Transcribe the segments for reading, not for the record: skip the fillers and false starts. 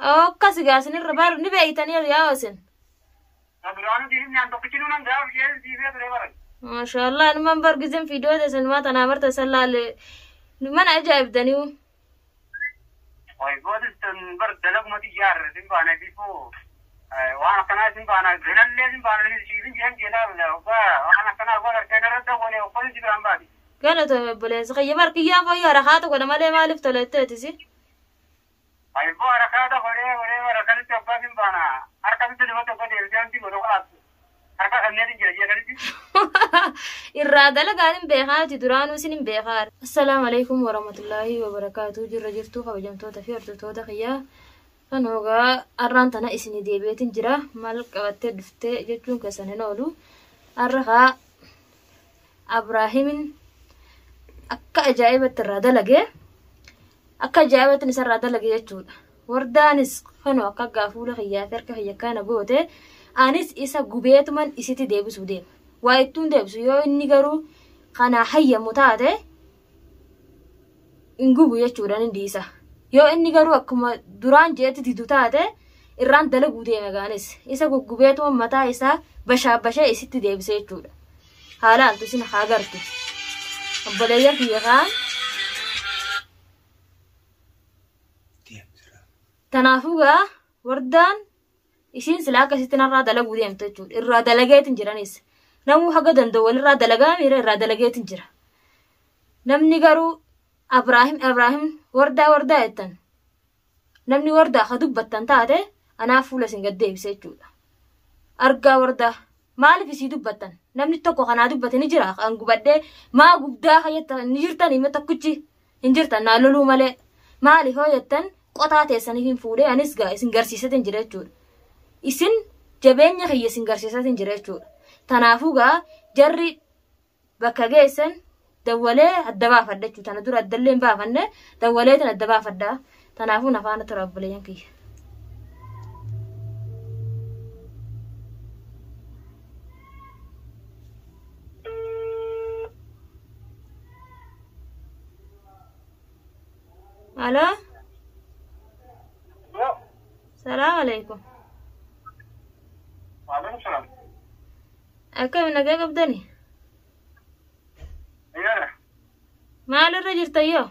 أو كاسجاسني الربار نبيتني الياوسن ما شاء الله أنا من برجزم في دودة سنوات أنا مرت سلال من أجايب دنيو ويقول برد دلق ما تجار سنبانا بيفو وانا كنا سنبانا غنال لي سنبانا شيلين جهن جلال وانا كنا ولا كنا رد ولا وقل جبران بادي قالت بوليس خيبر كيا فيا رخات ولا مالي مالف تلاتة أي بو رخات ولا رخات تبقى سنبانا أركان تلوت تبقى ديرجان تي ولا أركان نيرين جريا كذي الرادة لقالين بيخات درانو سنين بيخار. السلام عليكم ورحمة الله وبركاته. جرجرتو خبجمتو تفي أرتو خيا كانوغا أرانتنا إسني ديبيتين جرا مالك أوتي دفتي جتون كسنة نولو أرخا إبراهيم أكا أجايبة الرادة لقي أكا أجايبة نسا الرادة لقي جتون وردانس خانو أكا قافولة خيا فركا خيا كان بوتي أنس إسا قبيت من إسيتي ديبسو ديب وايتون ديبسو يو إني قرو خانا حيا متاته إنقوبو يجوران ديسا يو إني قرو أكما دوران جيت ديدو تاته إران دلقو ديما غانس إسا قبيت من متا إسا بشا إسيتي ديبسو يجورا حالا أنتو سين خاقرتو أباليا في غان تنافوغا وردان إسين سلاكا ستنا الرادة لقو ديم تجول الرادة لقيتن جرانيس نمو حقا دندوال الرادة لقا ميرا الرادة لقيتن جرا نمني قارو إبراهيم وردا يتن نمني وردا خدوب بطن تاتي أنا فولا سنقد ديب سيجول أرقا وردا مالي في سيدوب بطن نمني توقو خنا دوب بطن نجرا أنقو بدي ما قبدا خيطا نجرتاني متا كوچي نجرتان نالولو مالي مالي هو يتن قطعتي سنفين فولي أنسقا إسن قرسيستن جرا جول isin jabeenya kiyya isin garsiisatin jira jechuudha. Tanaafuugaa jarri bakka geessan dawwalee adda baafadha jechuudha. Tana dura addallee hin baafanne dawwalee tan adda baafadha. Tanaafuu nafaana tura obboleeyyan kiyya. Aloo? Salaamu alaikum. وعليكم السلام. أكيد من أجاك بدني. أيوة. ما للرجل تيو.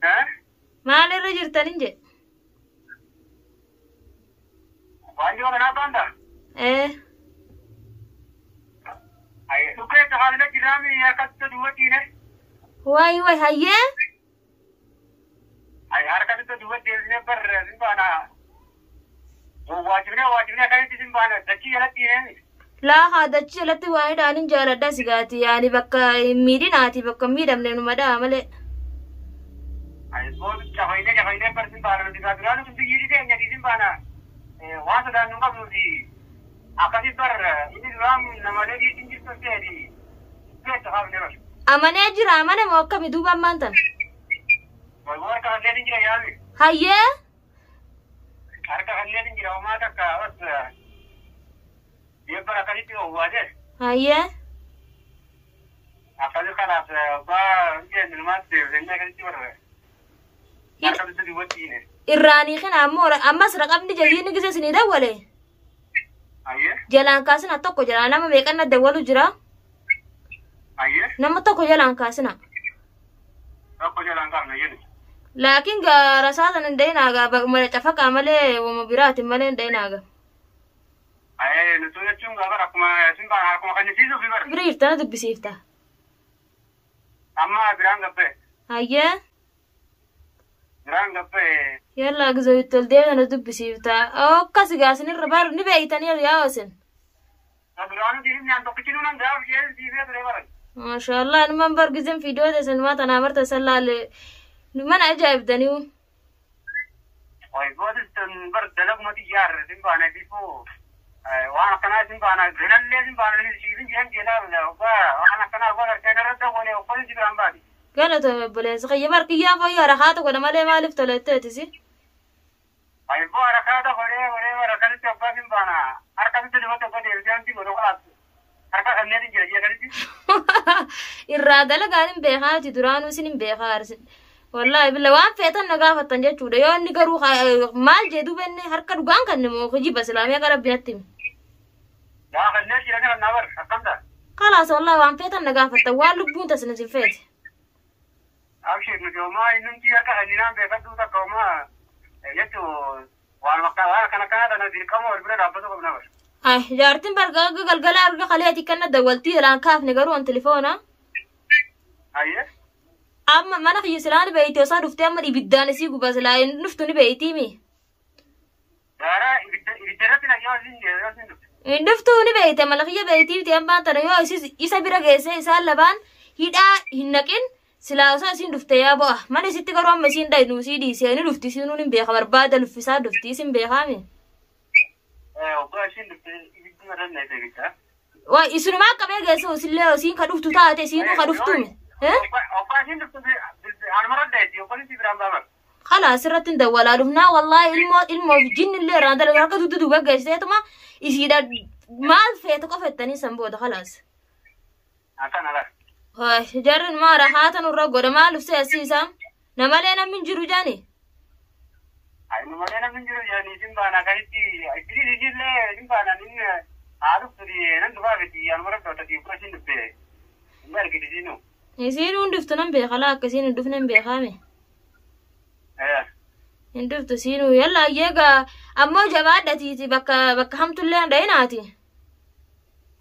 ها؟ ما للرجل تنجي. وعندي ولا ناباندا. إيه. أي سكرة تغادر جرامي يا كتة دوتينه. واي هيا. أي حركة دوتينه بر زبانة. واجبنا كانت تسمعنا دكي يلتي لا هذا الشيء التي واحد عن جالدا سيغاتي يعني بكا ميديناتي بكا ميدم لأنه مدى عمله أي بول جاهينه برسم بارنا دكاترة كنت يجي ده يعني تسمعنا واسا ده نوكا بلودي أكادي بر إني رام نمالي دي تنجز تسيري كيف تفهم نمش أمانة أجرا أمانة موكا مدوبا مانتن ويقول كهذا تنجز يامي هيا حركة خلينا نجرا وما تكا بس يبقى كذي هو ده هيا أكذا خلاص با نجي نلمس ده إنك كذي برا أكذا تدي وتينه إيراني خن أما سرق أبني جايين كذا سنيدا ولا أيه jalan kaasina tokko jira nama meeqan dawwalu jira أيه nama tokko jalan kaasina tokko jalan kaasina yeni laakiin gaara saatan indeenaaga mala cafaka malee wama biraati malee indeenaaga أيه نتوجه تشون قبر أكما خنيسيزو في بر biriirtana dubbisiifta أما بران قبة hayyee بران قبة yalla gizoytol deedana dubbisiifta akkasi gaasinirra baar ni beeytanii yaawasin برانو دي نان توكينو نان داو جيل دي في بر ما شاء الله أنا من برجزم في دودة سنوات أنا مرت سلال من أجايب دنيو ويقول برد دلق ما تجار سنبانا بيفو وانا كنا سنبانا غنال لي سنبانا شيلين جهن جلال وانا كنا ولا كنا رد ولا وقل جبران بادي قالت بوليس خيبر كيا فيا رخات ولا مالي مالف تلاتة أي بو ركادا ولا ركادا تبقى سنبانا أركان تلوت تبقى ديرجان تي ولا خلاص أركان خلينا نجرا جا كذي الرادة لقالين بيخات درانو سنين بيخار والله بالله وان فيتن نقافة تنجتشو ده يون نقرو مال جدو بني هركا دوغان كان نمو خجي بس لامي قرب بيتم لا خلنا شيء لنا النور حكم ده خلاص والله وان فيتن نقافة توال لبون تسنزل فيت أبشر نجوما إنهم تيجا كهنينا بيكتو تكوما يتو والمقطع كنا أنا ذيكما والبلد أبدا كم نور اي جارتين برقا قلقلا ارقا خليتي كنا دولتي لان كاف نقرو عن تليفونا أيه اما ما نخي سلاني بيتي وصار دفتي اما يبداني سيقو بس لا نفتوني بيتي مي دارا يبدرتنا يوزين إن دفتوني بيتي ما نخي بيتي بتي اما ترى يو يسا برقيسي يسا لبان هيدا هنكين سلاوسا سين دفتي يا بو ما نسيتي قرو اما سين داينو سيدي سيني دفتي سينوني بيخا بربادة لفسا دفتي سين بيخامي وقاشين يبدو مرنا يتبيتها ويسوني ما قبل جيسو سلو سين كدفتو تاتي سينو كدفتومي وقاشين دفتو أنا مرة دايتي وقالي تبرام بامر خلاص رت ندولا هنا والله المو جن اللي راند لو كدو دو بغاجتي تما يسيدا ما فيتو كفتني سنبود خلاص أكان على هاي جرن ما راحاتن ورغود ما لفسي اسيسام نمالينا من جرو جاني أي نمالينا من جرو جاني سنبانا كايتي أكيد يجي له سنبانا نين عارف تري نندفع بتي أنا مرة بتوتي وقاشين دفتي ما كده زينو يسيرون دفتنم بخلا كسين دفنم بخامي هندفت سينو يلا يجا أمو جماعتي بك حمت الله ديناتي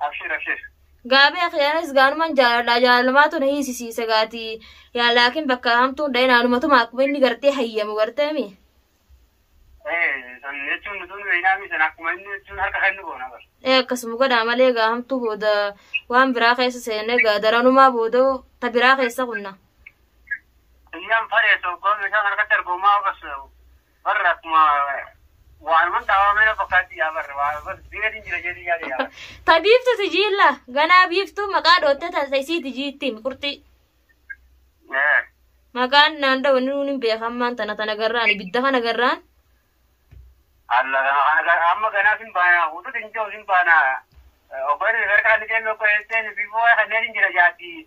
أبشر قابي أخيانس قانمان جال ما تنهي سيسي سقاتي يا لكن بك حمت دينا ما تماك بيني قرتي حيا مقرتي مي سنتون نتون بينامي سنأكمل نتون هرك خلنا بونا بس كسمو قد عملي حمت بودا وان براخيس سينة درانو ما بودو تبراخيس قلنا اليوم فريسو كل مثلا هرك ترجمة بس برا ما وعلمن تعاملنا فقط يا برا بس ديني جرجري يا تبيفتو تجيلا غنا بيفتو مقاد وتتا سيسي تجيتي مكرتي مكان ناندا ونوني بيخمان تنا غراني بدها نغران الله انا اما غنا سين بانا ودو تنجو سين بانا اوبر غير كان كان لو كايتين بيفو خلينا جرجاتي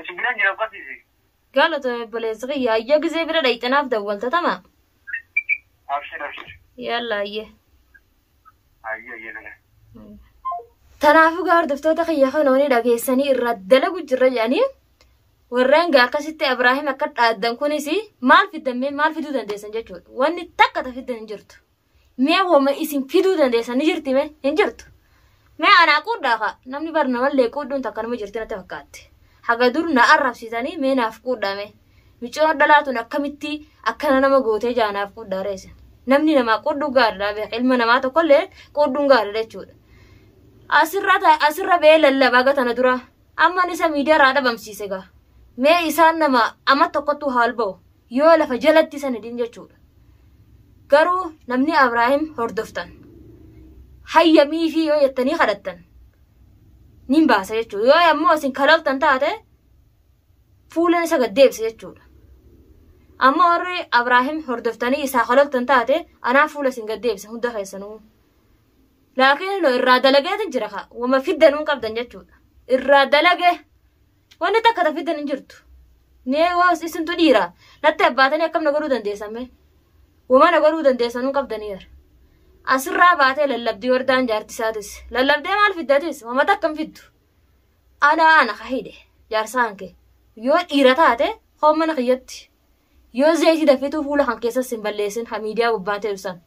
سيجران جرقتي قالوا بليزغي يا جزي برا ديتناف دولت تمام أبشر يلا أيه أيه تنافو قارد فتوتا خيخو نوني داقيساني الردلا قجر يعني ورين قاقا ستي إبراهيم أكاد آدم كونيسي مال في الدمين مال في دودان ديسان جاتشود واني تاكتا في الدن جرتو ميا وما اسم في دودان ديسان جرتي مي انجرتو ميا أنا أقول داقا نمني برنامج اللي يقودون تاكنا مجرتنا تفكات حقا دورنا أرف سيساني مي نافقود دامي michoo dhalaatuun akkamitti akkana nama gootee jaanaaf quddaa reessa namni namaa qodduu gaariidha beeka ilma namaa tokkollee qodduun gaariidha jechuudha asirra bee lallabaa gatana dura amman isa miidiyaa dhabamsiise gaa mee isaan nama amma tokkottuu haal ba'u yoo lafa jalatti sanadiin jechuudha garuu namni Abrahaam hordoftan hayyamii fi yoo jettanii kadhattan nin baasa jechuudha yoo ammoo isin kalaqtan taate fuulan isa gaddeebse jechuudha amma warri Abrahaam hordoftanii isaa kalaqtan taate anaa fuula isin gaddeebse hunda keessanuu laakiin lo irraa dalageetin jira kaa wama fiddanuun qabdan jechuudha irraa dalage wanni takka fiddan hin jirtu nee waas isintu dhiira natti abbaatanii akkam nagaruu dandeessame wama nagaruu dandeessanuu qabdaniir asirraa baatee lallabdii wardaan jaartisaatis lallabdee maal fiddatis wama takkam fiddu ana kahide jaarsaan kee yoo dhiira taate hoomana kiyyatti yoo zeetii dafeetu fuula kan keessas hin balleessin hamiidiyaa gubbaatee ibsan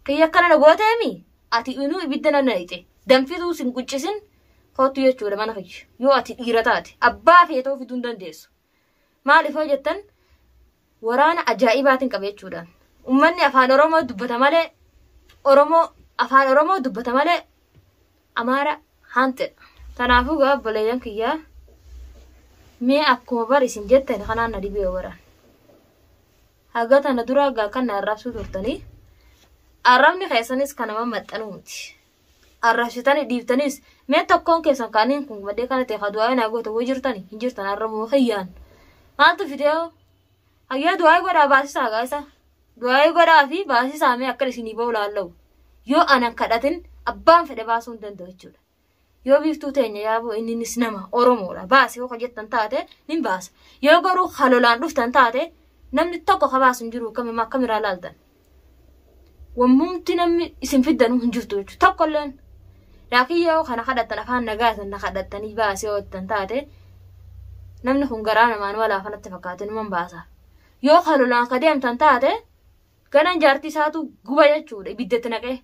kiyya akkana na gooteemi ati inuu ibidda na na'ite danfituu sin quccisin kootu jechuudha mana kiyya yoo ati dhiira taate abbaa feetoo fiduu hin dandeessu maaliif hoo jettan waraana ajaa'ibaatiin qaba jechuudhaan ummanni afaan oromoo dubbata malee afaan oromoo dubbata malee amaara haantedha tanaafuu gaa obboleeyyan kiyyaa mee akkuma bar isin jettan kanaan na dhibee waraan haga tana dura gaa kan na arrabsuu turtanii arrabni keessanis kanama maxxanuu miti arrabsitanii dhiiftanis mee tokkoon keessan kaaniin kun baddee kana ta'e du'aa naa goota woo jirtani hin jirtan arrabuu kiyyaan maaltu fidee hayyaa du'aa godhaa baasisaa gaasa du'aa godhaa fi baasisaa mee akka isinii ba'u laallahu yoo anan kadhatin abbaan fedhe baasuu hin danda'u jechuudha yoo biiftuu teenya yaaboo inninis nama Oromoodha baase yoo jettan taate nin baasa yoo garuu halolaan dhuftan taate namni tokko kabaasu hin jiru akkamiraa laaltan wammumti namni isin fiddanuu hin jirtu jechuudha tokkolleen laakiin yoo kana kadhattan afaan nagaatan na kadhattanii baase yoo jettan taate namni kun garaa namaan walaa kanatti fakkaate numan baasa yoo halolaan ka deemtan taate ganan jaartii isaatu guba jechuudha ibiddatti naqee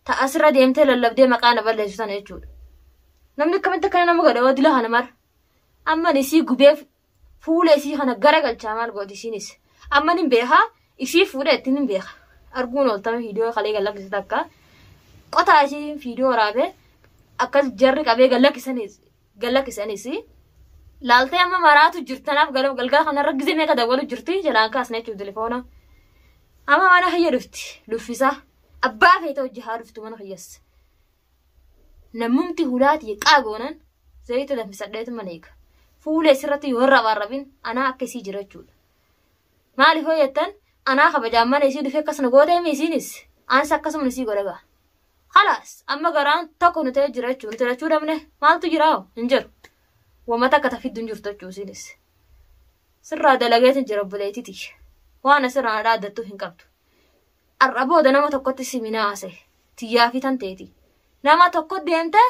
ta'asirra deemtee lallabdee maqaa na balleessu sana jechuudha namni akkamitti akkana nama godha wadila kana mara amman isii gubeef fuula isii kana gara galchaa maal gooti isiinis amman hin beekaa isii fuudha ittiin hin beeka arguun ooltame fiidiyoo kalee gallakkisa takka qotaa isii fiidiyoo waraabee akkas jarri qabee gallakkisanis laaltee amma maraatu jirtanaaf galgala kanarra gizee meeqa dabalu jirti jalaan kaasna jechuudha telefoona amma mana hayya dhufti luffisaa abbaa feeta hojii haa dhuftu mana hayyas namumti hulaati qaagoonan zayita danfisadheetu mana eega fuula isirratti yoo rabaarrabin anaa akka isii jira jechuudha maaliif hojjettan anaa kabajaan mana isii dhufee akkasuma gooteemi isiinis aansa akkasuma isii godhagaa khalaas amma garaan tokko nu ta'ee jira jechuudha nuti lachuu dhabne maaltu jiraa hin jiru wamata akka tafiddu hin jirtu jechuu isiinis sirraa dalageetin jira obboleetiti waan asirraan dhaaddattuu hin qabdu arrabooda nama tokkotti siminaase tiyyaa fitan teeti nama tokko deemte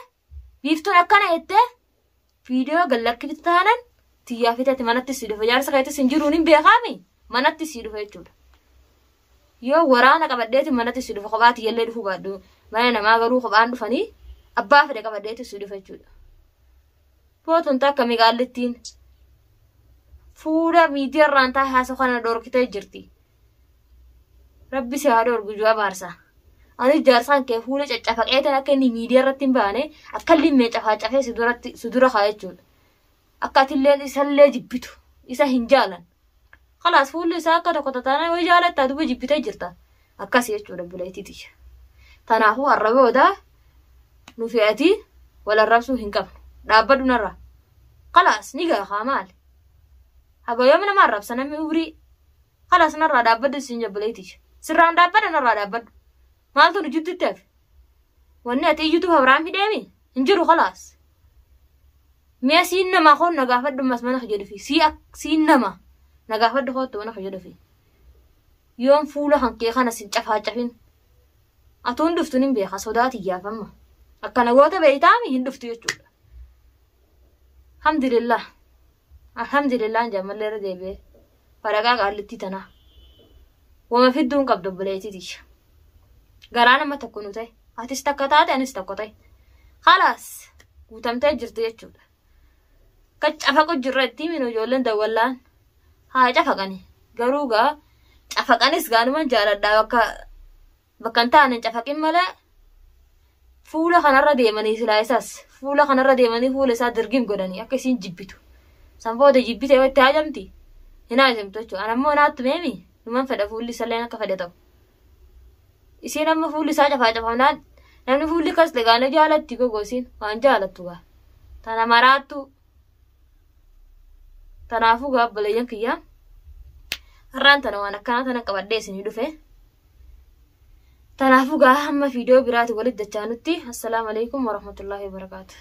biiftuun akkana jettee fiidiyoo gallakkifti taanan tiyyaa fitatti manatti si dhufe jaarsa keetis hin jiruun hin beekaami manatti si dhufe jechuudha yoo waraana qabadheeti manatti si dhufe kophaa tiyyallee dhufuu baadhu mana namaa garuu kophaan dhufanii abbaa fedhe qabadheeti si dhufe jechuudha pootuun takka miqaallittiin fuula miidiyaarraan taa'e haasa kana dhorkitee jirti rabbi si haa dhorgu jua baarsa ani jaarsaan kee fuula caccafaqeetan akka inni miidiyaarratti hin baane akka limmee cafee si dura kaa jechuudha akka atilleen isallee jibbitu isa hin jaalan khalaas fuulli isaa akka tokko tataana yoo jaalattaa duba jibbitee jirta akkasii jechuudha buleetiti tanaafuu arraboodaa nu fe'atii wal arrabsuu hin qabnu dhaabbadhu narra khalaas ni gaahaa maali hagoyama nama arrabsa namni urii khalaas narraa dhaabbadhu isin jabbuleetiti sirraan dhaabbadha narraa dhaabbadhu maaltu nu jibbitti hafe wanni ati iyyutu habraan fideemi hin jiru khalaas mi'a siin namaa koon nagaafadhu mas mana jedhufi siin nama nagaafadhu koottu mana jedhufi yoon fuula hankee kana sin cafaacafin atuun dhuftuun hin beeka sodaati iyyaafamma akkana goota beeytaami hin dhuftu jechuudha alhamdulillah jaamallee irra deebi'ee faragaa qaallittii tanaa wama fidduun qabdu obboleetiti garaa nama tokko nu ta'e atis takka taate anis tokko ta'e khalaas guutamtee jirti jechuudha ka cafaqu jirra itti minu ijoolleen dawwallaan haa cafaqani garuu gaa cafaqanis gaanuman jaaladhaa bakka hin taane cafaqin malee fuula kanarra deemanii silaa isaas fuula kanarra deemanii fuula isaa dirgim godhanii akka isiin jibbitu san booda jibbite yoo itti haajamti hin haajamtu jechuudha anammoo naattu meemi numan fedha fuulli isalleen akka fedhe ta'u isiin amma fuulli isaa cafamnaan namni fuulli kas legaana jaalatti gogoosiin waan jaalattu gaa tana maraattu tanaafuu gaa obboleeyyan kiyyaa har'aan tana waan akkanaa tana qabadhee isinii dhufe tanaafuu gaa hamma fiidiyoo biraati walitti dachaanutti assalaamu alaikum warahmatullaahi wabarakaatu